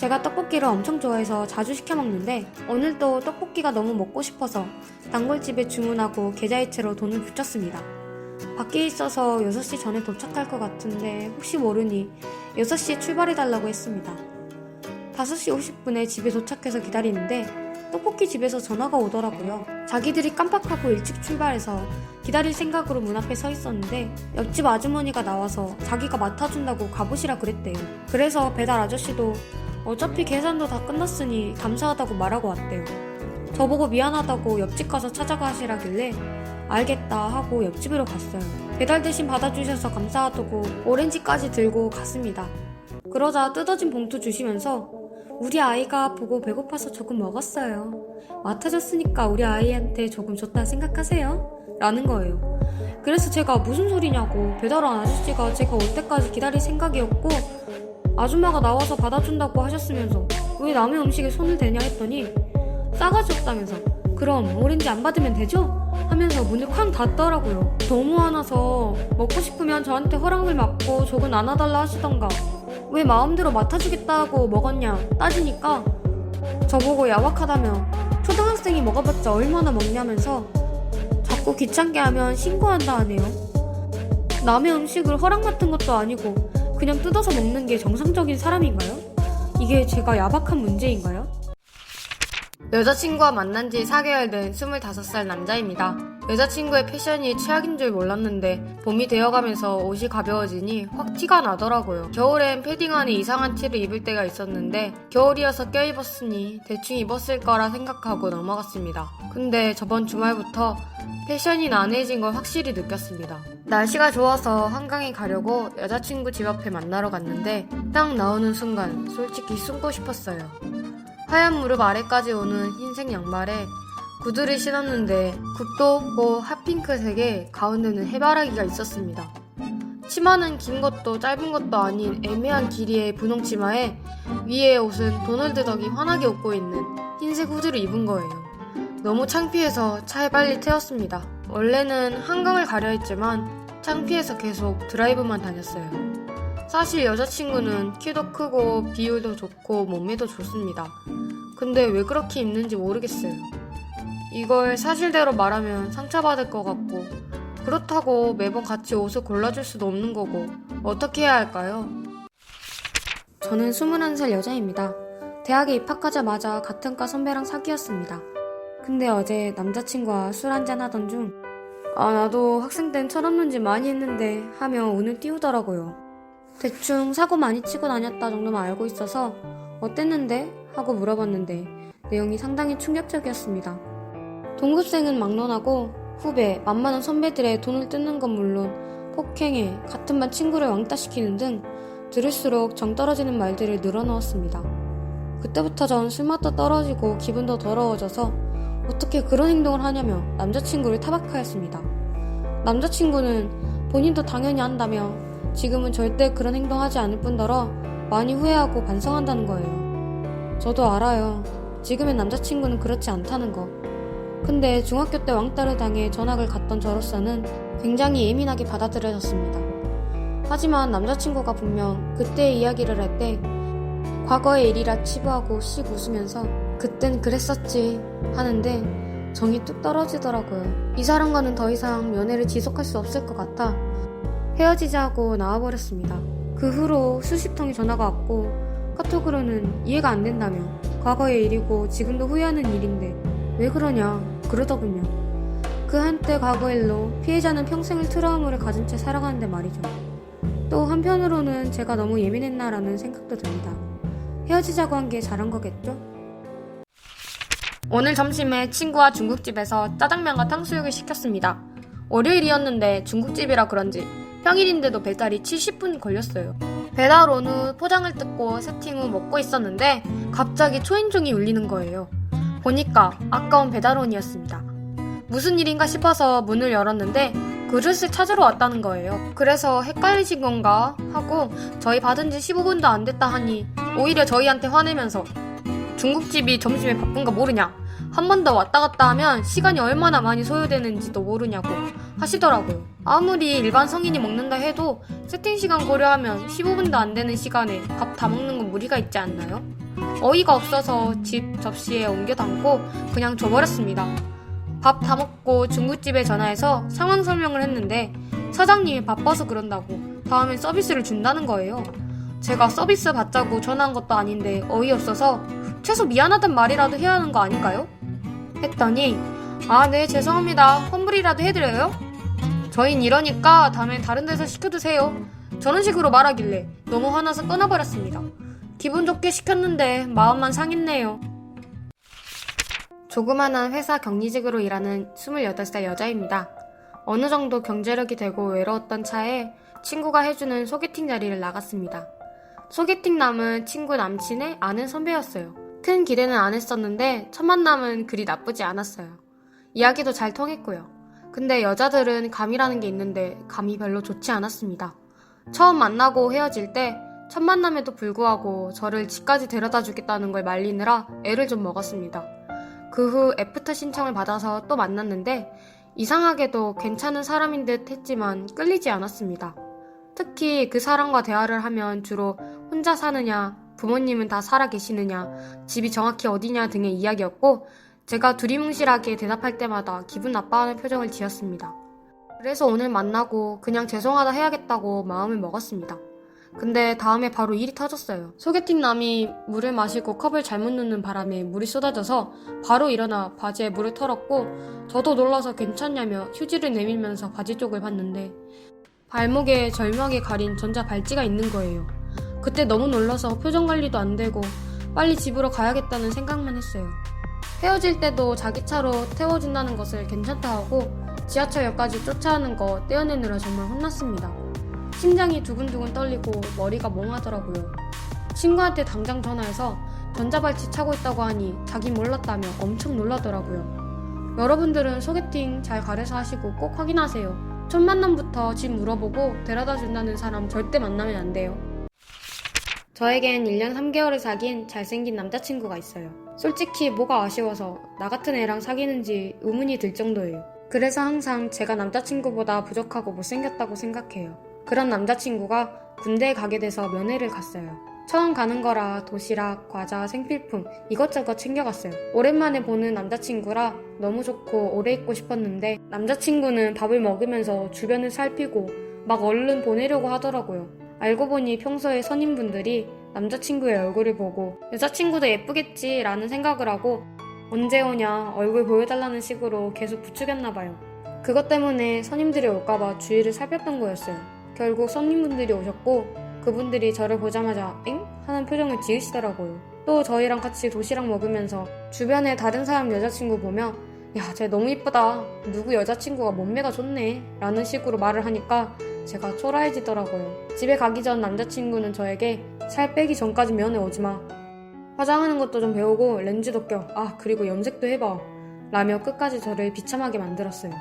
제가 떡볶이를 엄청 좋아해서 자주 시켜 먹는데 오늘도 떡볶이가 너무 먹고 싶어서 단골집에 주문하고 계좌이체로 돈을 붙였습니다. 밖에 있어서 6시 전에 도착할 것 같은데 혹시 모르니 6시에 출발해달라고 했습니다. 5시 50분에 집에 도착해서 기다리는데 떡볶이 집에서 전화가 오더라고요. 자기들이 깜빡하고 일찍 출발해서 기다릴 생각으로 문 앞에 서 있었는데 옆집 아주머니가 나와서 자기가 맡아준다고 가보시라 그랬대요. 그래서 배달 아저씨도 어차피 계산도 다 끝났으니 감사하다고 말하고 왔대요. 저보고 미안하다고 옆집 가서 찾아가시라길래 알겠다 하고 옆집으로 갔어요. 배달 대신 받아주셔서 감사하다고 오렌지까지 들고 갔습니다. 그러자 뜯어진 봉투 주시면서 우리 아이가 보고 배고파서 조금 먹었어요. 맡아줬으니까 우리 아이한테 조금 줬다 생각하세요? 라는 거예요. 그래서 제가 무슨 소리냐고, 배달원 아저씨가 제가 올 때까지 기다릴 생각이었고 아줌마가 나와서 받아준다고 하셨으면서 왜 남의 음식에 손을 대냐 했더니 싸가지 없다면서 그럼 오렌지 안 받으면 되죠? 하면서 문을 쾅 닫더라고요. 너무 화나서 먹고 싶으면 저한테 허락을 받고 조금 나눠달라 하시던가 왜 마음대로 맡아주겠다고 먹었냐 따지니까 저보고 야박하다며 초등학생이 먹어봤자 얼마나 먹냐면서 자꾸 귀찮게 하면 신고한다 하네요. 남의 음식을 허락 맡은 것도 아니고 그냥 뜯어서 먹는 게 정상적인 사람인가요? 이게 제가 야박한 문제인가요? 여자친구와 만난 지 4개월 된 25살 남자입니다. 여자친구의 패션이 최악인 줄 몰랐는데 봄이 되어가면서 옷이 가벼워지니 확 티가 나더라고요. 겨울엔 패딩 안에 이상한 티를 입을 때가 있었는데 겨울이어서 껴입었으니 대충 입었을 거라 생각하고 넘어갔습니다. 근데 저번 주말부터 패션이 난해해진 걸 확실히 느꼈습니다. 날씨가 좋아서 한강에 가려고 여자친구 집 앞에 만나러 갔는데 딱 나오는 순간 솔직히 숨고 싶었어요. 하얀 무릎 아래까지 오는 흰색 양말에 구두를 신었는데 굽도 없고 핫핑크색에 가운데는 해바라기가 있었습니다. 치마는 긴 것도 짧은 것도 아닌 애매한 길이의 분홍 치마에 위에 옷은 도널드 덕이 환하게 웃고 있는 흰색 후드를 입은 거예요. 너무 창피해서 차에 빨리 태웠습니다. 원래는 한강을 가려 했지만 창피해서 계속 드라이브만 다녔어요. 사실 여자친구는 키도 크고 비율도 좋고 몸매도 좋습니다. 근데 왜 그렇게 입는지 모르겠어요. 이걸 사실대로 말하면 상처받을 것 같고 그렇다고 매번 같이 옷을 골라줄 수도 없는 거고 어떻게 해야 할까요? 저는 21살 여자입니다. 대학에 입학하자마자 같은 과 선배랑 사귀었습니다. 근데 어제 남자친구와 술 한잔 하던 중 나도 학생 땐 철없는 짓 많이 했는데 하며 운을 띄우더라고요. 대충 사고 많이 치고 다녔다 정도만 알고 있어서 어땠는데? 하고 물어봤는데 내용이 상당히 충격적이었습니다. 동급생은 막론하고 후배, 만만한 선배들의 돈을 뜯는 건 물론 폭행에 같은 반 친구를 왕따시키는 등 들을수록 정 떨어지는 말들을 늘어놓았습니다. 그때부터 전 술맛도 떨어지고 기분도 더러워져서 어떻게 그런 행동을 하냐며 남자친구를 타박하였습니다. 남자친구는 본인도 당연히 한다며 지금은 절대 그런 행동하지 않을 뿐더러 많이 후회하고 반성한다는 거예요. 저도 알아요. 지금의 남자친구는 그렇지 않다는 거. 근데 중학교 때 왕따를 당해 전학을 갔던 저로서는 굉장히 예민하게 받아들여졌습니다. 하지만 남자친구가 분명 그때의 이야기를 할 때 과거의 일이라 치부하고 씩 웃으면서 그땐 그랬었지 하는데 정이 뚝 떨어지더라고요. 이 사람과는 더 이상 연애를 지속할 수 없을 것 같아 헤어지자고 나와버렸습니다. 그 후로 수십 통의 전화가 왔고 카톡으로는 이해가 안 된다며 과거의 일이고 지금도 후회하는 일인데 왜 그러냐 그러더군요. 그 한때 과거 일로 피해자는 평생을 트라우마를 가진 채 살아가는데 말이죠. 또 한편으로는 제가 너무 예민했나라는 생각도 듭니다. 헤어지자고 한 게 잘한 거겠죠? 오늘 점심에 친구와 중국집에서 짜장면과 탕수육을 시켰습니다. 월요일이었는데 중국집이라 그런지 평일인데도 배달이 70분 걸렸어요. 배달 온 후 포장을 뜯고 세팅 후 먹고 있었는데 갑자기 초인종이 울리는 거예요. 보니까 아까운 배달원이었습니다. 무슨 일인가 싶어서 문을 열었는데 그릇을 찾으러 왔다는 거예요. 그래서 헷갈리신 건가 하고 저희 받은 지 15분도 안 됐다 하니 오히려 저희한테 화내면서 중국집이 점심에 바쁜 거 모르냐, 한 번 더 왔다 갔다 하면 시간이 얼마나 많이 소요되는지도 모르냐고 하시더라고요. 아무리 일반 성인이 먹는다 해도 세팅 시간 고려하면 15분도 안 되는 시간에 밥 다 먹는 건 무리가 있지 않나요? 어이가 없어서 집 접시에 옮겨 담고 그냥 줘버렸습니다. 밥 다 먹고 중국집에 전화해서 상황 설명을 했는데 사장님이 바빠서 그런다고 다음엔 서비스를 준다는 거예요. 제가 서비스 받자고 전화한 것도 아닌데 어이없어서 최소 미안하단 말이라도 해야 하는 거 아닌가요? 했더니 네 죄송합니다. 환불이라도 해드려요? 저흰 이러니까 다음엔 다른 데서 시켜드세요. 저런 식으로 말하길래 너무 화나서 끊어버렸습니다. 기분 좋게 시켰는데 마음만 상했네요. 조그만한 회사 격리직으로 일하는 28살 여자입니다. 어느 정도 경제력이 되고 외로웠던 차에 친구가 해주는 소개팅 자리를 나갔습니다. 소개팅 남은 친구 남친의 아는 선배였어요. 큰 기대는 안 했었는데 첫 만남은 그리 나쁘지 않았어요. 이야기도 잘 통했고요. 근데 여자들은 감이라는 게 있는데 감이 별로 좋지 않았습니다. 처음 만나고 헤어질 때 첫 만남에도 불구하고 저를 집까지 데려다 주겠다는 걸 말리느라 애를 좀 먹었습니다. 그 후 애프터 신청을 받아서 또 만났는데 이상하게도 괜찮은 사람인 듯 했지만 끌리지 않았습니다. 특히 그 사람과 대화를 하면 주로 혼자 사느냐, 부모님은 다 살아 계시느냐, 집이 정확히 어디냐 등의 이야기였고 제가 두리뭉실하게 대답할 때마다 기분 나빠하는 표정을 지었습니다. 그래서 오늘 만나고 그냥 죄송하다 해야겠다고 마음을 먹었습니다. 근데 다음에 바로 일이 터졌어요. 소개팅 남이 물을 마시고 컵을 잘못 넣는 바람에 물이 쏟아져서 바로 일어나 바지에 물을 털었고 저도 놀라서 괜찮냐며 휴지를 내밀면서 바지 쪽을 봤는데 발목에 절묘하게 가린 전자 발찌가 있는 거예요. 그때 너무 놀라서 표정 관리도 안 되고 빨리 집으로 가야겠다는 생각만 했어요. 헤어질 때도 자기 차로 태워준다는 것을 괜찮다 하고 지하철역까지 쫓아오는 거 떼어내느라 정말 혼났습니다. 심장이 두근두근 떨리고 머리가 멍하더라고요. 친구한테 당장 전화해서 전자발찌 차고 있다고 하니 자긴 몰랐다며 엄청 놀라더라고요. 여러분들은 소개팅 잘 가려서 하시고 꼭 확인하세요. 첫 만남부터 집 물어보고 데려다 준다는 사람 절대 만나면 안 돼요. 저에겐 1년 3개월을 사귄 잘생긴 남자친구가 있어요. 솔직히 뭐가 아쉬워서 나 같은 애랑 사귀는지 의문이 들 정도예요. 그래서 항상 제가 남자친구보다 부족하고 못생겼다고 생각해요. 그런 남자친구가 군대에 가게 돼서 면회를 갔어요. 처음 가는 거라 도시락, 과자, 생필품 이것저것 챙겨갔어요. 오랜만에 보는 남자친구라 너무 좋고 오래 있고 싶었는데 남자친구는 밥을 먹으면서 주변을 살피고 막 얼른 보내려고 하더라고요. 알고 보니 평소에 선임분들이 남자친구의 얼굴을 보고 여자친구도 예쁘겠지 라는 생각을 하고 언제 오냐 얼굴 보여달라는 식으로 계속 부추겼나봐요. 그것 때문에 선임들이 올까봐 주위를 살폈던 거였어요. 결국 손님분들이 오셨고 그분들이 저를 보자마자 엥? 하는 표정을 지으시더라고요. 또 저희랑 같이 도시락 먹으면서 주변에 다른 사람 여자친구 보면 야, 쟤 너무 이쁘다. 누구 여자친구가 몸매가 좋네. 라는 식으로 말을 하니까 제가 초라해지더라고요. 집에 가기 전 남자친구는 저에게 살 빼기 전까지 면회 오지마. 화장하는 것도 좀 배우고 렌즈도 껴. 그리고 염색도 해봐. 라며 끝까지 저를 비참하게 만들었어요.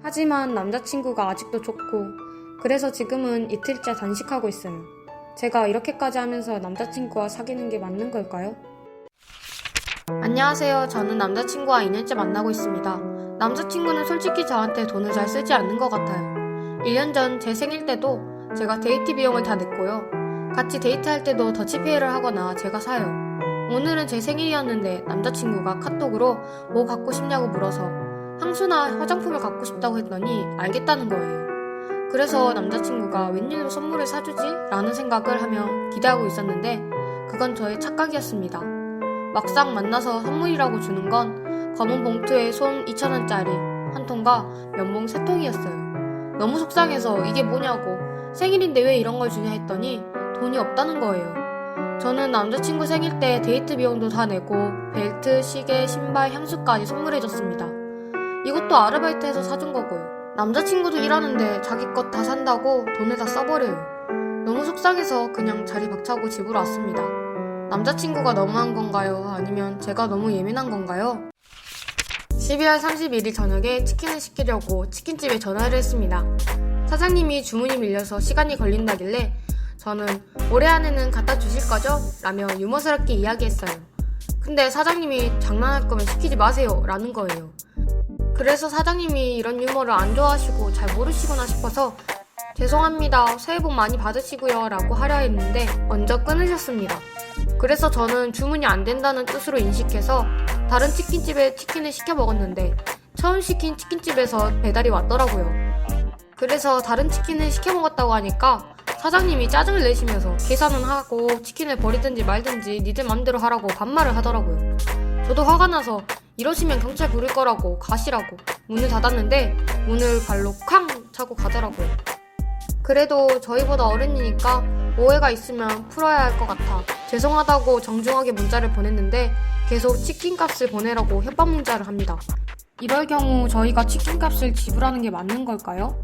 하지만 남자친구가 아직도 좋고 그래서 지금은 이틀째 단식하고 있어요. 제가 이렇게까지 하면서 남자친구와 사귀는 게 맞는 걸까요? 안녕하세요. 저는 남자친구와 2년째 만나고 있습니다. 남자친구는 솔직히 저한테 돈을 잘 쓰지 않는 것 같아요. 1년 전 제 생일 때도 제가 데이트 비용을 다 냈고요. 같이 데이트할 때도 더치페이를 하거나 제가 사요. 오늘은 제 생일이었는데 남자친구가 카톡으로 뭐 갖고 싶냐고 물어서 향수나 화장품을 갖고 싶다고 했더니 알겠다는 거예요. 그래서 남자친구가 웬일로 선물을 사주지? 라는 생각을 하며 기대하고 있었는데 그건 저의 착각이었습니다. 막상 만나서 선물이라고 주는 건 검은 봉투에 송 2,000원짜리 한 통과 면봉 3통이었어요. 너무 속상해서 이게 뭐냐고 생일인데 왜 이런 걸 주냐 했더니 돈이 없다는 거예요. 저는 남자친구 생일 때 데이트 비용도 다 내고 벨트, 시계, 신발, 향수까지 선물해줬습니다. 이것도 아르바이트해서 사준 거고요. 남자친구도 일하는데 자기 것 다 산다고 돈을 다 써버려요. 너무 속상해서 그냥 자리 박차고 집으로 왔습니다. 남자친구가 너무한 건가요? 아니면 제가 너무 예민한 건가요? 12월 31일 저녁에 치킨을 시키려고 치킨집에 전화를 했습니다. 사장님이 주문이 밀려서 시간이 걸린다길래 저는 올해 안에는 갖다 주실 거죠? 라며 유머스럽게 이야기했어요. 근데 사장님이 장난할 거면 시키지 마세요 라는 거예요. 그래서 사장님이 이런 유머를 안 좋아하시고 잘 모르시구나 싶어서 죄송합니다. 새해 복 많이 받으시고요 라고 하려 했는데 먼저 끊으셨습니다. 그래서 저는 주문이 안 된다는 뜻으로 인식해서 다른 치킨집에 치킨을 시켜 먹었는데 처음 시킨 치킨집에서 배달이 왔더라고요. 그래서 다른 치킨을 시켜 먹었다고 하니까 사장님이 짜증을 내시면서 계산은 하고 치킨을 버리든지 말든지 니들 맘대로 하라고 반말을 하더라고요. 저도 화가 나서 이러시면 경찰 부를 거라고 가시라고 문을 닫았는데 문을 발로 쾅 차고 가더라고요. 그래도 저희보다 어른이니까 오해가 있으면 풀어야 할 것 같아 죄송하다고 정중하게 문자를 보냈는데 계속 치킨값을 보내라고 협박 문자를 합니다. 이럴 경우 저희가 치킨값을 지불하는 게 맞는 걸까요?